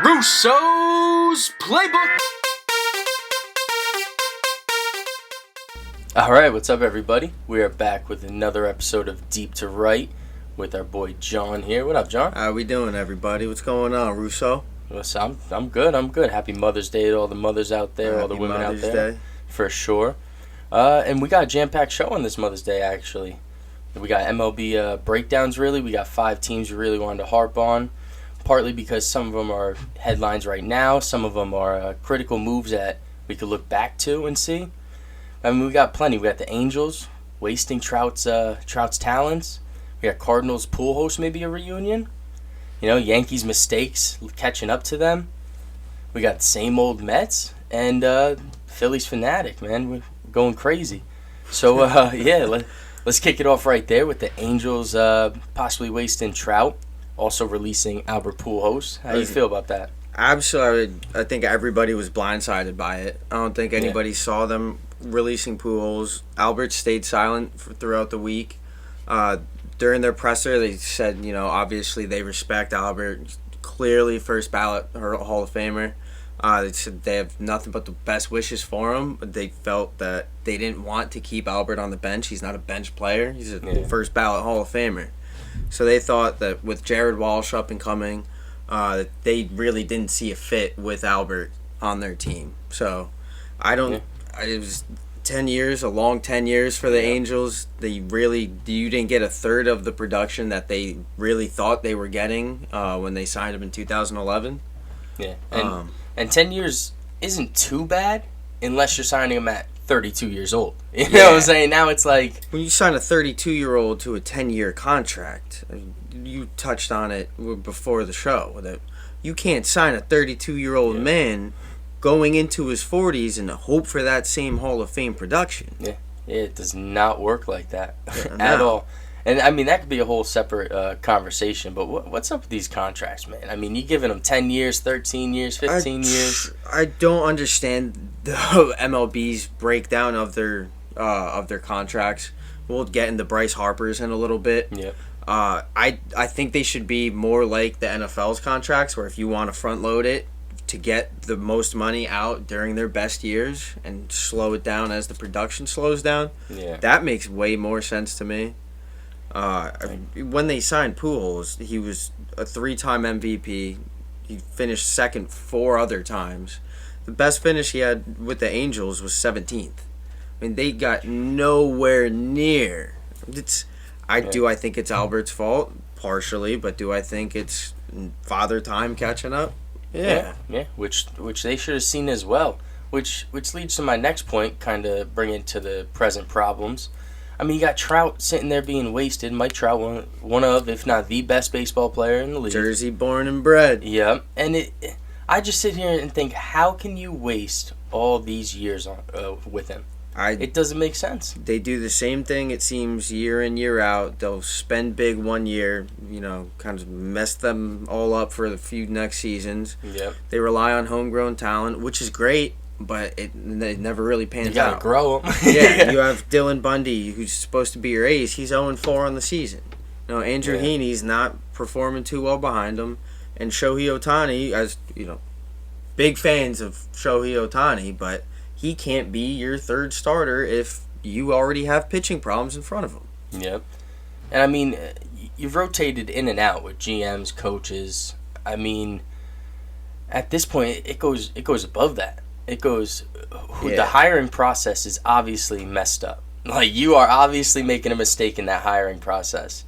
Russo's Playbook. Alright, what's up everybody? We are back with another episode of Deep to Right with our boy John here. What up, John? How we doing, everybody? What's going on, Russo? Listen, I'm good. Happy Mother's Day to all the mothers out there, all the women Mother's out there. Day. For sure. And we got a jam-packed show on this Mother's Day, actually. We got MLB breakdowns, really. We got 5 teams we really wanted to harp on, partly because some of them are headlines right now. Some of them are critical moves that we could look back to and see. I mean, we got plenty. We got the Angels wasting Trout's talents. We got Cardinals-Pujols, maybe a reunion. You know, Yankees Mistakes, catching up to them. We got the same old Mets and Phillies fanatic, man. We're going crazy. So, let's kick it off right there with the Angels possibly wasting Trout, also releasing Albert Pujols. How do you feel about that? Absolutely. I think everybody was blindsided by it. I don't think anybody saw them releasing Pujols. Albert stayed silent throughout the week. During their presser, they said, obviously they respect Albert. Clearly first ballot Hall of Famer. They said they have nothing but the best wishes for him. But they felt that they didn't want to keep Albert on the bench. He's not a bench player. He's a first ballot Hall of Famer. So they thought that with Jared Walsh up and coming, they really didn't see a fit with Albert on their team. So it was 10 years, a long 10 years for the Angels. You didn't get a third of the production that they really thought they were getting when they signed him in 2011. Yeah, and 10 years isn't too bad unless you're signing him at 32 years old. You know what I'm saying? Now it's like, when you sign a 32-year-old to a 10-year contract, you touched on it before the show, that you can't sign a 32-year-old man going into his 40s and hope for that same Hall of Fame production. Yeah, it does not work like that at all. And, I mean, that could be a whole separate conversation, but what's up with these contracts, man? I mean, you giving them 10 years, 13 years, 15 years? I don't understand the MLB's breakdown of their contracts. We'll get into Bryce Harper's in a little bit. Yeah. I think they should be more like the NFL's contracts, where if you want to front load it to get the most money out during their best years and slow it down as the production slows down, that makes way more sense to me. When they signed Pujols, he was a 3-time MVP. He finished second 4 other times. The best finish he had with the Angels was 17th. I mean, they got nowhere near. I think it's Albert's fault, partially, but do I think it's Father Time catching up? Yeah. Which they should have seen as well. Which leads to my next point, kind of bringing to the present problems. I mean, you got Trout sitting there being wasted. Mike Trout, one of, if not the best baseball player in the league. Jersey born and bred. Yeah, and I just sit here and think, how can you waste all these years with him? It doesn't make sense. They do the same thing, it seems, year in, year out. They'll spend big one year, kind of mess them all up for the few next seasons. Yep. They rely on homegrown talent, which is great, but it never really pans out. You gotta grow them. You have Dylan Bundy, who's supposed to be your ace. He's 0-4 on the season. Andrew Heaney's not performing too well behind him. And Shohei Ohtani, as big fans of Shohei Ohtani, but he can't be your third starter if you already have pitching problems in front of him. Yep. And I mean, you've rotated in and out with GMs, coaches. I mean, at this point, it goes above that. It goes, the hiring process is obviously messed up. Like, you are obviously making a mistake in that hiring process.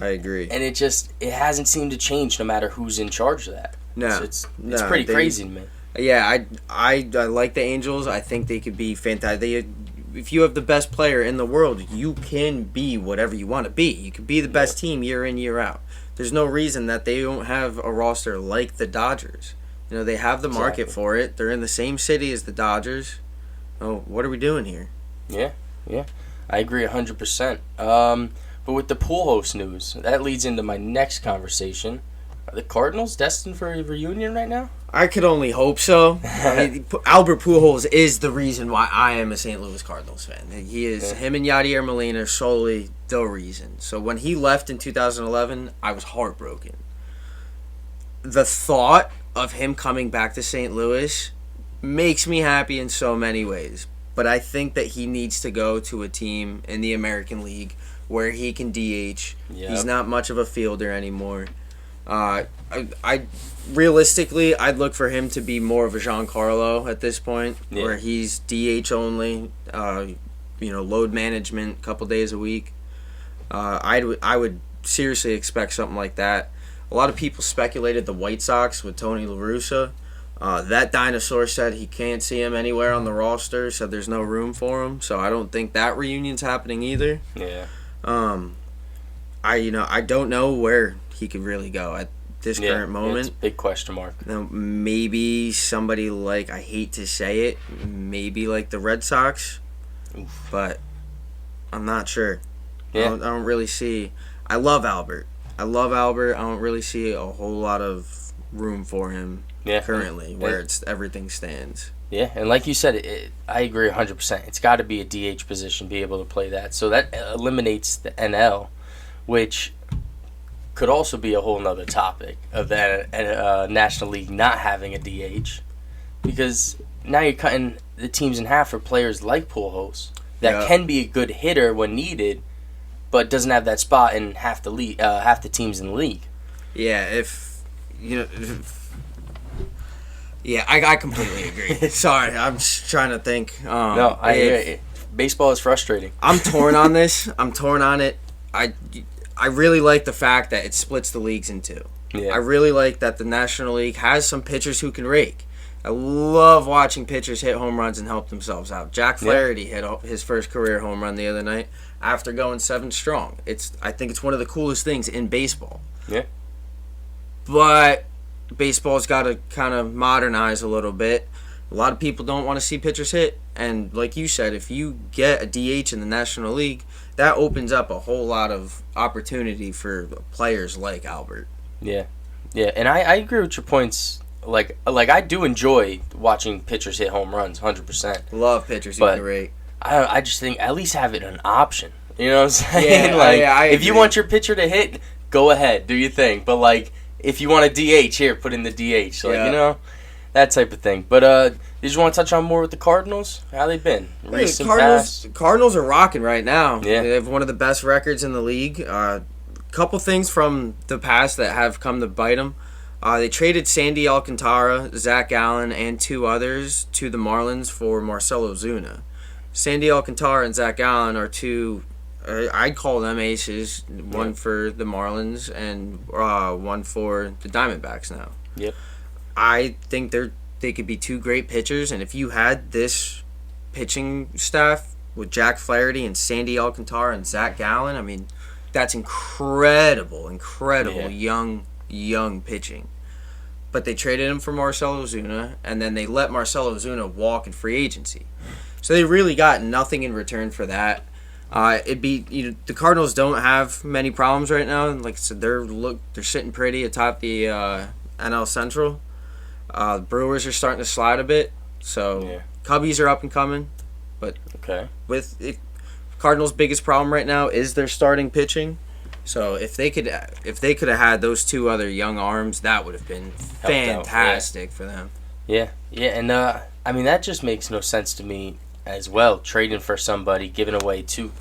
I agree. And it hasn't seemed to change no matter who's in charge of that. No. So it's pretty crazy to me. Yeah, I like the Angels. I think they could be fantastic. If you have the best player in the world, you can be whatever you want to be. You can be the best team year in, year out. There's no reason that they don't have a roster like the Dodgers. They have the market for it. They're in the same city as the Dodgers. Oh, what are we doing here? Yeah. I agree 100%. But with the Pujols news, that leads into my next conversation. Are the Cardinals destined for a reunion right now? I could only hope so. I mean, Albert Pujols is the reason why I am a St. Louis Cardinals fan. He is, him and Yadier Molina are solely the reason. So when he left in 2011, I was heartbroken. The thought of him coming back to St. Louis makes me happy in so many ways. But I think that he needs to go to a team in the American League where he can DH. Yep. He's not much of a fielder anymore. I realistically, I'd look for him to be more of a Giancarlo at this point, where he's DH only. Load management, a couple days a week. I would seriously expect something like that. A lot of people speculated the White Sox with Tony La Russa. That dinosaur said he can't see him anywhere on the roster, said there's no room for him. So I don't think that reunion's happening either. Yeah. I don't know where he could really go at this current moment. It's a big question mark. Now, maybe somebody like, I hate to say it, maybe like the Red Sox, but I'm not sure. Yeah. I don't really see. I love Albert. I don't really see a whole lot of room for him currently, where everything stands. Yeah, and like you said, I agree 100%. It's got to be a DH position, be able to play that. So that eliminates the NL, which could also be a whole nother topic of the National League not having a DH, because now you're cutting the teams in half for players like Pujols that can be a good hitter when needed, but doesn't have that spot in half the teams in the league. Yeah, I completely agree. Sorry, I'm just trying to think. No, I hear baseball is frustrating. I'm torn on this. I'm torn on it. I really like the fact that it splits the leagues in two. Yeah. I really like that the National League has some pitchers who can rake. I love watching pitchers hit home runs and help themselves out. Jack Flaherty hit his first career home run the other night after going 7 strong. I think it's one of the coolest things in baseball. Yeah. But baseball's got to kind of modernize a little bit. A lot of people don't want to see pitchers hit. And like you said, if you get a DH in the National League, that opens up a whole lot of opportunity for players like Albert. Yeah. Yeah, and I agree with your points. Like I do enjoy watching pitchers hit home runs, 100%. Love pitchers who can rake. I just think at least have it an option. You know what I'm saying? Yeah, I if you want your pitcher to hit, go ahead, do your thing. But if you want a DH, here, put in the DH. That type of thing. But did you want to touch on more with the Cardinals? How they been? Recent Cardinals are rocking right now. Yeah. They have one of the best records in the league. Couple things from the past that have come to bite them. They traded Sandy Alcantara, Zach Gallen, and 2 others to the Marlins for Marcell Ozuna. Sandy Alcantara and Zach Gallen are 2, I'd call them aces, one for the Marlins and one for the Diamondbacks now. Yep. I think they could be 2 great pitchers, and if you had this pitching staff with Jack Flaherty and Sandy Alcantara and Zach Gallen, I mean, that's incredible young pitching. But they traded him for Marcell Ozuna, and then they let Marcell Ozuna walk in free agency. So they really got nothing in return for that. The Cardinals don't have many problems right now. Like I said, they're sitting pretty atop the NL Central. Brewers are starting to slide a bit, so Cubbies are up and coming. But Cardinals' biggest problem right now is their starting pitching. So if they could have had those 2 other young arms, that would have been fantastic for them. Yeah, and I mean that just makes no sense to me as well. Trading for somebody, giving away 2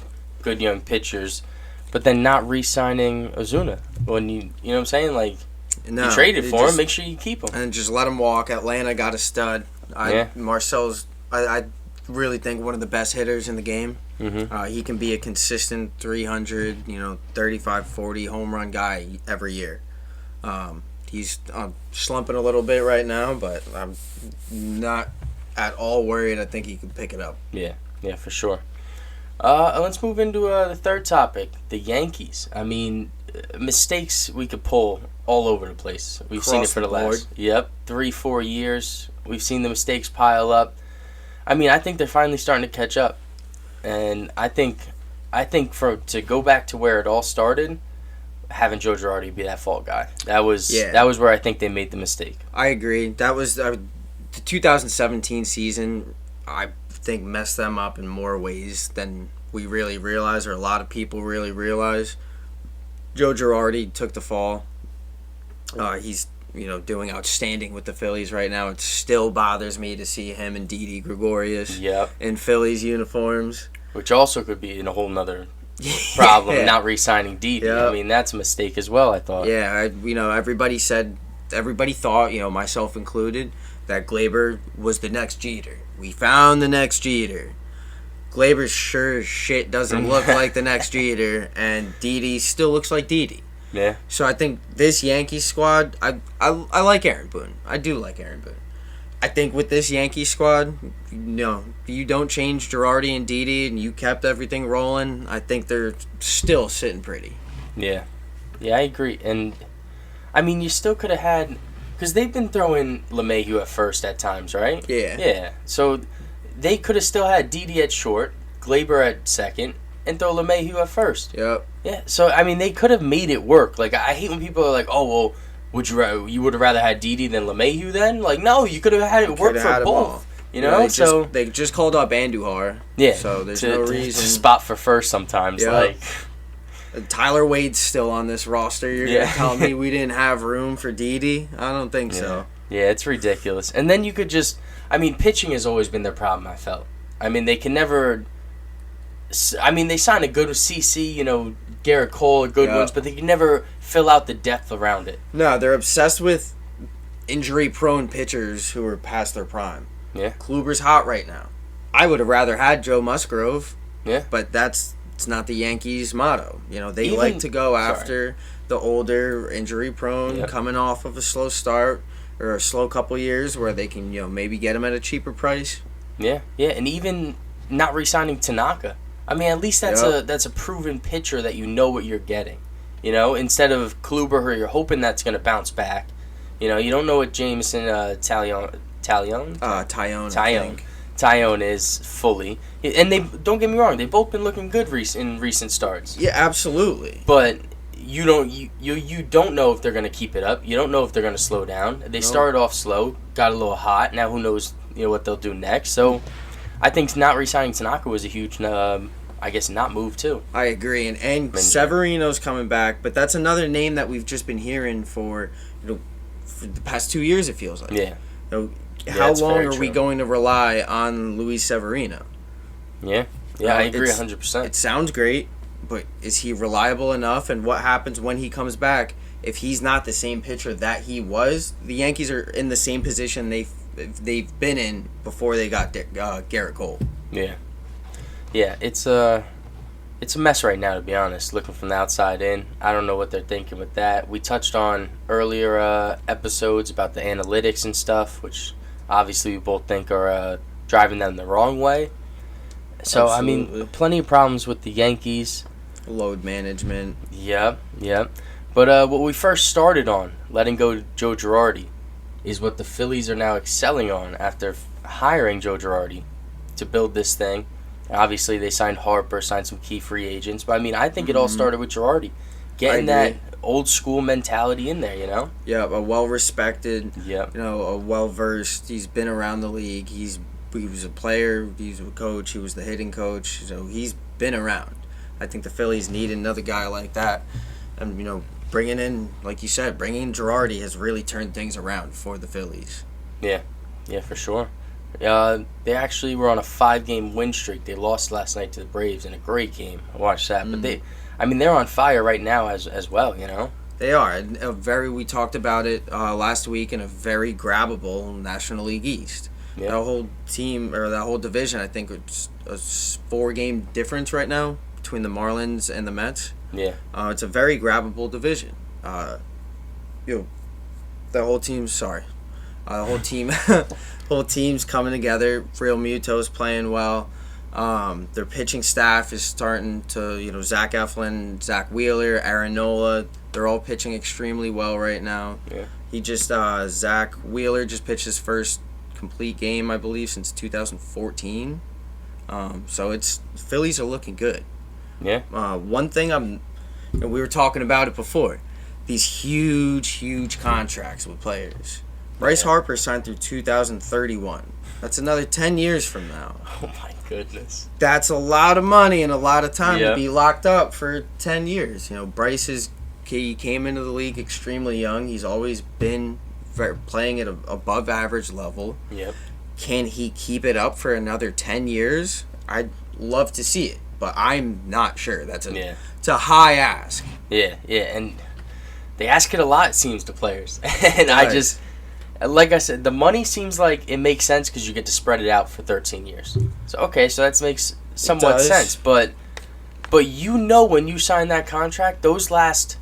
good young pitchers, but then not re-signing Ozuna when you know what I'm saying? You traded for him, make sure you keep him and just let him walk. Atlanta got a stud. Marcel's I really think one of the best hitters in the game. Mm-hmm. He can be a consistent 300, 35, 40 home run guy every year. He's slumping a little bit right now, but I'm not at all worried. I think he can pick it up. Yeah, for sure. Let's move into the third topic, the Yankees. I mean, mistakes we could pull all over the place. We've seen it for the last 3-4 years. We've seen the mistakes pile up. I mean, I think they're finally starting to catch up. And I think to go back to where it all started, having Joe Girardi be that fall guy, that was where I think they made the mistake. I agree. That was the 2017 season. I think messed them up in more ways than we really realize, or a lot of people really realize. Joe Girardi took the fall. He's doing outstanding with the Phillies right now. It still bothers me to see him and Didi Gregorius in Phillies uniforms. Which also could be in a whole nother problem, not re-signing Didi. Yep. I mean, that's a mistake as well, I thought. Yeah, everybody thought, myself included, that Glaber was the next Jeter. We found the next Jeter. Glaber sure as shit doesn't look like the next Jeter, and Didi still looks like Didi. Yeah. So I think this Yankees squad, I like Aaron Boone. I do like Aaron Boone. I think with this Yankees squad, you don't change Girardi and Didi, and you kept everything rolling. I think they're still sitting pretty. Yeah. Yeah, I agree. And, I mean, you still could have had... Because they've been throwing LeMahieu at first at times, right? Yeah. Yeah. So they could have still had Didi at short, Glaber at second, and throw LeMahieu at first. Yep. Yeah. So, I mean, they could have made it work. Like, I hate when people are like, oh, well... you would have rather had Didi than LeMahieu then? Like, no, you could have had it work for both. They just called up Andujar. Yeah. So there's no reason. To spot for first sometimes. Yep. Like, Tyler Wade's still on this roster. You're going to tell me we didn't have room for Didi? I don't think so. Yeah, it's ridiculous. And then you could just... I mean, pitching has always been their problem, I felt. I mean, they can never... I mean, they signed a good CC, Garrett Cole, good ones, but they can never fill out the depth around it. No, they're obsessed with injury-prone pitchers who are past their prime. Yeah. Kluber's hot right now. I would have rather had Joe Musgrove. Yeah. But it's not the Yankees' motto. They like to go after the older, injury-prone, coming off of a slow start or a slow couple years where they can, maybe get them at a cheaper price. Yeah, and even not re-signing Tanaka. I mean, at least that's a proven pitcher that you know what you're getting. Instead of Kluber, who you're hoping that's going to bounce back. You don't know what Jameson Tyone is fully. And they don't get me wrong, they've both been looking good in recent starts. Yeah, absolutely. But you don't know if they're going to keep it up. You don't know if they're going to slow down. They started off slow, got a little hot. Now who knows what they'll do next. So I think not re-signing Tanaka was a huge, not move too. I agree, and Severino's coming back, but that's another name that we've just been hearing for the past 2 years. It feels like. Yeah. How long are we going to rely on Luis Severino? Yeah, I agree 100%. It sounds great, but is he reliable enough? And what happens when he comes back if he's not the same pitcher that he was? The Yankees are in the same position they've been in before they got Garrett Cole. Yeah, it's a mess right now, to be honest. Looking from the outside in, I don't know what they're thinking with that. We touched on earlier episodes about the analytics and stuff, which obviously we both think are driving them the wrong way. So absolutely. I mean, plenty of problems with the Yankees. Load management. Yep. But what we first started on, letting go Joe Girardi, is what the Phillies are now excelling on after hiring Joe Girardi to build this thing. Obviously, they signed Harper, signed some key free agents. But, I mean, I think it all started with Girardi. Getting that old-school mentality in there, Yeah, a well-respected, a well-versed. He's been around the league. He was a player. He was a coach. He was the hitting coach. So he's been around. I think the Phillies need another guy like that. And, bringing in, like you said, bringing in Girardi has really turned things around for the Phillies. Yeah, for sure. They actually were on a 5-game win streak. They lost last night to the Braves in a great game. I watched that. But they're on fire right now as well, They are. We talked about it last week in a very grabbable National League East. Yeah. That whole team, or that whole division, I think it's a 4-game difference right now between the Marlins and the Mets. Yeah. It's a very grabbable division. The whole team's coming together. Real Muto's playing well. Their pitching staff is starting to, Zach Eflin, Zach Wheeler, Aaron Nola. They're all pitching extremely well right now. Yeah. Zach Wheeler just pitched his first complete game, I believe, since 2014. So Phillies are looking good. Yeah. One thing we were talking about it before. These huge contracts with players. Bryce Harper signed through 2031. That's another 10 years from now. Oh, my goodness. That's a lot of money and a lot of time to be locked up for 10 years. Bryce is He came into the league extremely young. He's always been playing at an above average level. Yep. Can he keep it up for another 10 years? I'd love to see it, but I'm not sure. It's a high ask. Yeah, and they ask it a lot, it seems, to players. And I just, like I said, the money seems like it makes sense because you get to spread it out for 13 years. So, okay, so that makes somewhat sense. But you know when you sign that contract, those last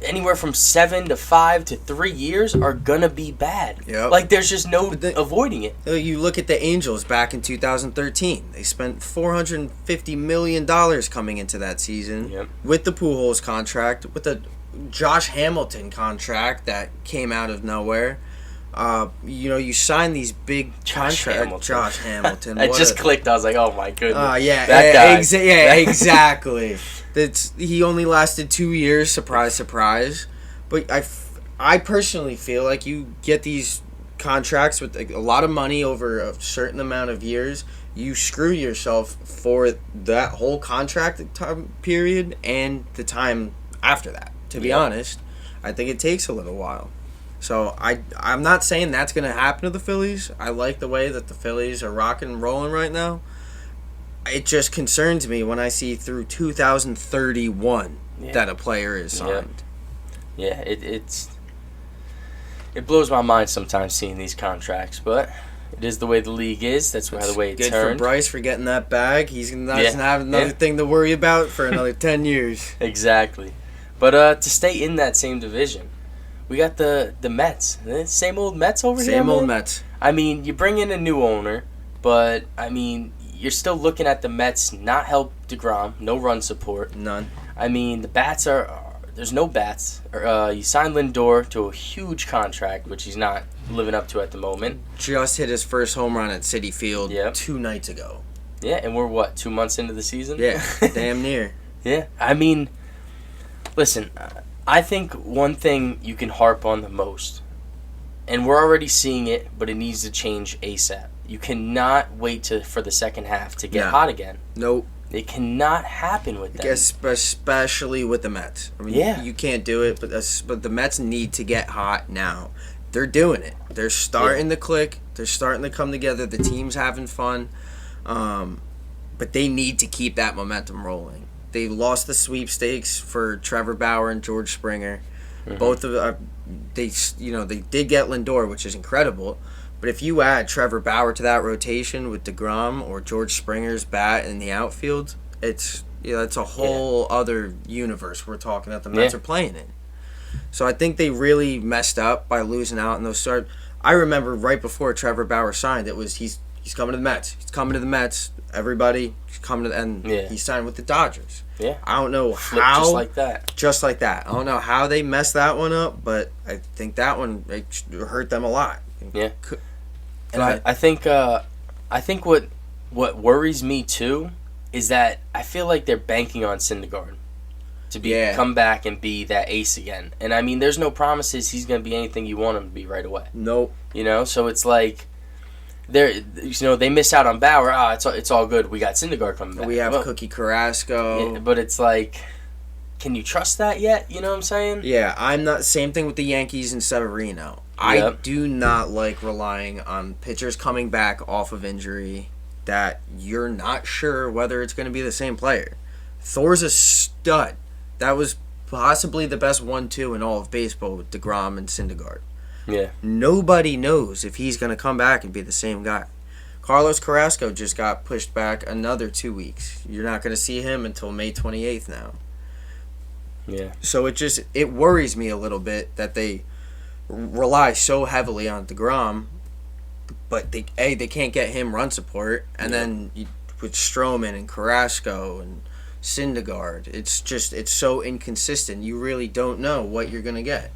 anywhere from 7 to 5 to 3 years are going to be bad. Yep. Like, there's just no avoiding it. You look at the Angels back in 2013. They spent $450 million coming into that season with the Pujols contract, with the Josh Hamilton contract that came out of nowhere. You sign these big contracts. Josh Hamilton. I just clicked. I was like, oh my goodness. That guy. Exactly. He only lasted 2 years. Surprise, surprise. But I personally feel like you get these contracts with a lot of money over a certain amount of years. You screw yourself for that whole contract time period and the time after that. To be honest, I think it takes a little while. So I'm not saying that's going to happen to the Phillies. I like the way that the Phillies are rocking and rolling right now. It just concerns me when I see through 2031 that a player is signed. Yeah, it blows my mind sometimes seeing these contracts, but it is the way the league is. That's the way it's good turned. For Bryce for getting that bag. He's not going to have another thing to worry about for another 10 years. Exactly. But to stay in that same division, we got the Mets. Same old Mets over here, Same old Mets. I mean, you bring in a new owner, but, I mean, you're still looking at the Mets not help DeGrom, no run support. None. I mean, the bats there's no bats. You signed Lindor to a huge contract, which he's not living up to at the moment. Just hit his first home run at Citi Field 2 nights ago. Yeah, and we're, 2 months into the season? Yeah, damn near. Yeah, I mean, listen, I think one thing you can harp on the most, and we're already seeing it, but it needs to change ASAP. You cannot wait for the second half to get hot again. Nope. It cannot happen with them. Especially with the Mets. I mean, you can't do it, but the Mets need to get hot now. They're doing it. They're starting to click. They're starting to come together. The team's having fun. But they need to keep that momentum rolling. They lost the sweepstakes for Trevor Bauer and George Springer. Mm-hmm. Both of they did get Lindor, which is incredible. But if you add Trevor Bauer to that rotation with DeGrom or George Springer's bat in the outfield, it's a whole other universe we're talking that the Mets are playing in. So I think they really messed up by losing out in those starts. I remember right before Trevor Bauer signed, it was he's coming to the Mets. He's coming to the Mets. Everybody, he's coming to and he signed with the Dodgers. Yeah. I don't know how. Just like that. Just like that. I don't know how they messed that one up, but I think that one hurt them a lot. Yeah. And I think what worries me too is that I feel like they're banking on Syndergaard to come back and be that ace again. And I mean, there's no promises he's going to be anything you want him to be right away. Nope. So it's like they miss out on Bauer. It's all good. We got Syndergaard coming back. We have Cookie Carrasco. Yeah, but it's like, can you trust that yet? You know what I'm saying? Yeah, I'm not. Same thing with the Yankees and Severino. I do not like relying on pitchers coming back off of injury that you're not sure whether it's going to be the same player. Thor's a stud. That was possibly the best 1-2 in all of baseball with DeGrom and Syndergaard. Yeah. Nobody knows if he's going to come back and be the same guy. Carlos Carrasco just got pushed back another 2 weeks. You're not going to see him until May 28th now. Yeah. So it worries me a little bit that they rely so heavily on DeGrom, but they can't get him run support, and then with Stroman and Carrasco and Syndergaard, it's so inconsistent. You really don't know what you're gonna get.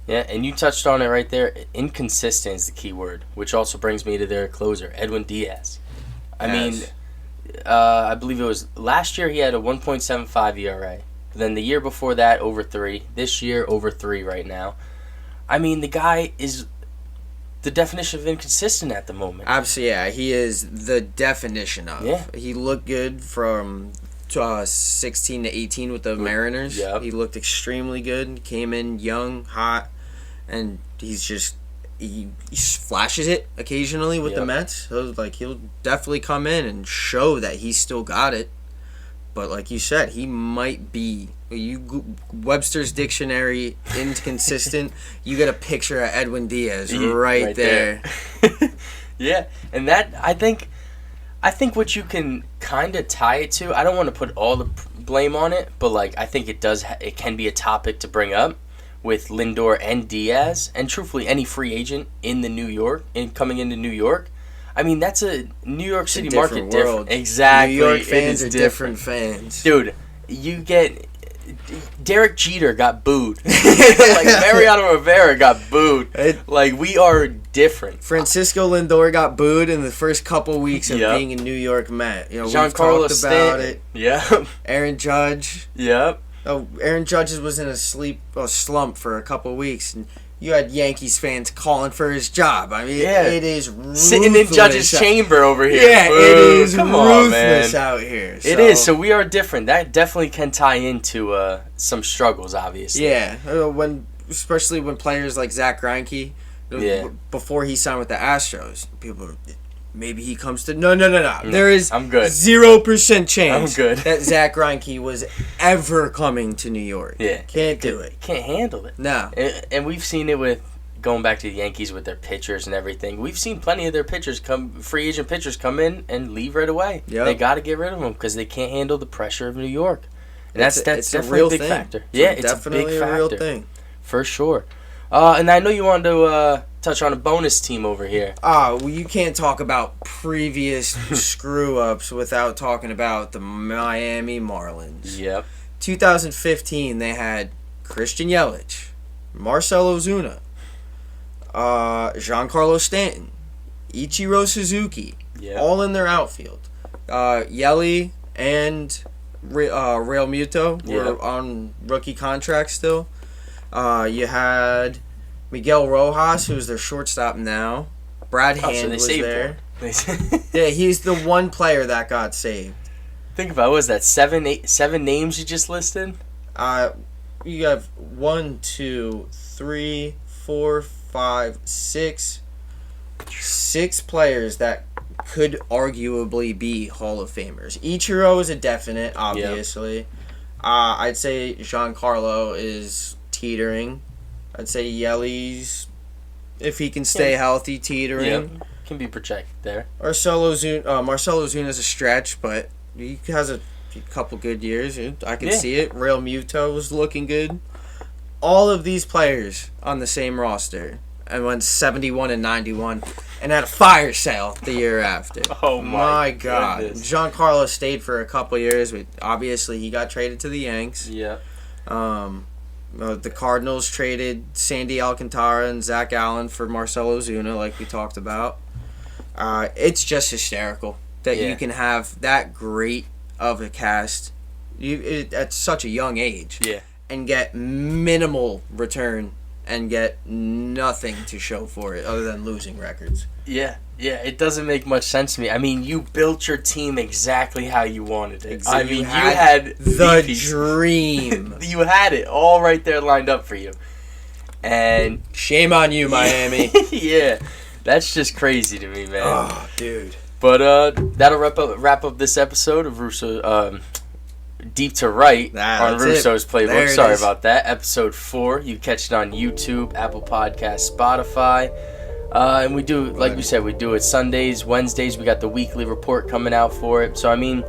Yeah, and you touched on it right there. Inconsistent is the key word, which also brings me to their closer, Edwin Diaz. I mean, I believe it was last year he had a 1.75 ERA. Then the year before that, over 3. This year, over 3 right now. I mean, the guy is the definition of inconsistent at the moment. Absolutely, yeah. He is the definition of. Yeah. He looked good from 16 to 18 with the Mariners. Yep. He looked extremely good. Came in young, hot, and he flashes it occasionally with the Mets. So he'll definitely come in and show that he's still got it. But like you said, he might be Webster's dictionary inconsistent. You get a picture of Edwin Diaz right there. Yeah, and that I think what you can kind of tie it to. I don't want to put all the blame on it, but I think it can be a topic to bring up with Lindor and Diaz, and truthfully, any free agent coming into New York. I mean, that's a New York City market different. Exactly. New York fans are different fans. Dude, you get Derek Jeter got booed. Mariano Rivera got booed. We are different. Francisco Lindor got booed in the first couple weeks of being a New York Met. We've talked about it. Yep. Aaron Judge. Yep. Oh, Aaron Judge was in a slump for a couple weeks, and you had Yankees fans calling for his job. I mean, it is ruthless. Sitting in Judge's chamber over here. Yeah, it is ruthless out here. It is. So we are different. That definitely can tie into some struggles, obviously. Yeah, especially when players like Zach Greinke, before he signed with the Astros, people were, maybe he comes to... No. There is 0% chance that Zach Greinke was ever coming to New York. Yeah. Can't do it. Can't handle it. No. And we've seen it with, going back to the Yankees with their pitchers and everything, we've seen plenty of their free agent pitchers come in and leave right away. Yep. They got to get rid of them because they can't handle the pressure of New York. And that's definitely a big factor. It's definitely a real thing. For sure. And I know you wanted to touch on a bonus team over here. Well, you can't talk about previous screw-ups without talking about the Miami Marlins. Yep. 2015, they had Christian Yelich, Marcell Ozuna, Giancarlo Stanton, Ichiro Suzuki, all in their outfield. Yelly and Real Muto were on rookie contracts still. You had Miguel Rojas, who's their shortstop now. Brad Hand was there. Yeah, he's the one player that got saved. Think about, what was that, seven names you just listed? You have 1, 2, 3, 4, 5, 6 players that could arguably be Hall of Famers. Ichiro is a definite, obviously. Yep. I'd say Giancarlo is teetering. I'd say Yelly's, if he can stay healthy, teetering. Yep. Can be projected there. Marcell Ozuna is a stretch, but he has a couple good years. I can see it. Real Muto was looking good. All of these players on the same roster and went 71-91 and had a fire sale the year after. Oh my God! Goodness. Giancarlo stayed for a couple years, but obviously he got traded to the Yanks. Yeah. The Cardinals traded Sandy Alcantara and Zach Allen for Marcell Ozuna, like we talked about. It's just hysterical that you can have that great of a cast at such a young age and get minimal return and get nothing to show for it other than losing records. Yeah, it doesn't make much sense to me. I mean, you built your team exactly how you wanted it. Exactly. You had the dream. You had it all right there lined up for you. And shame on you, Miami. Yeah, that's just crazy to me, man. Oh, dude. But that'll wrap up this episode of Russo Deep to Right on Russo's Playbook. Sorry about that. Episode 4. You catch it on YouTube, Apple Podcasts, Spotify. And we do, like we said, we do it Sundays, Wednesdays. We got the weekly report coming out for it. So, I mean,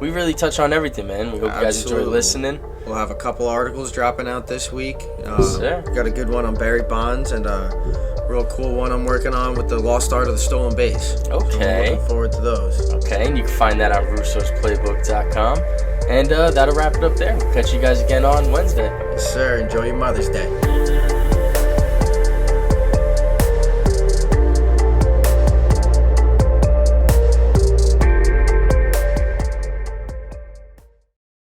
we really touch on everything, man. We hope you guys enjoy listening. We'll have a couple articles dropping out this week. Yes, sir. Got a good one on Barry Bonds and a real cool one I'm working on with the lost art of the stolen base. Okay. So I'm looking forward to those. Okay, and you can find that on russosplaybook.com. And that'll wrap it up there. We'll catch you guys again on Wednesday. Yes, sir. Enjoy your Mother's Day.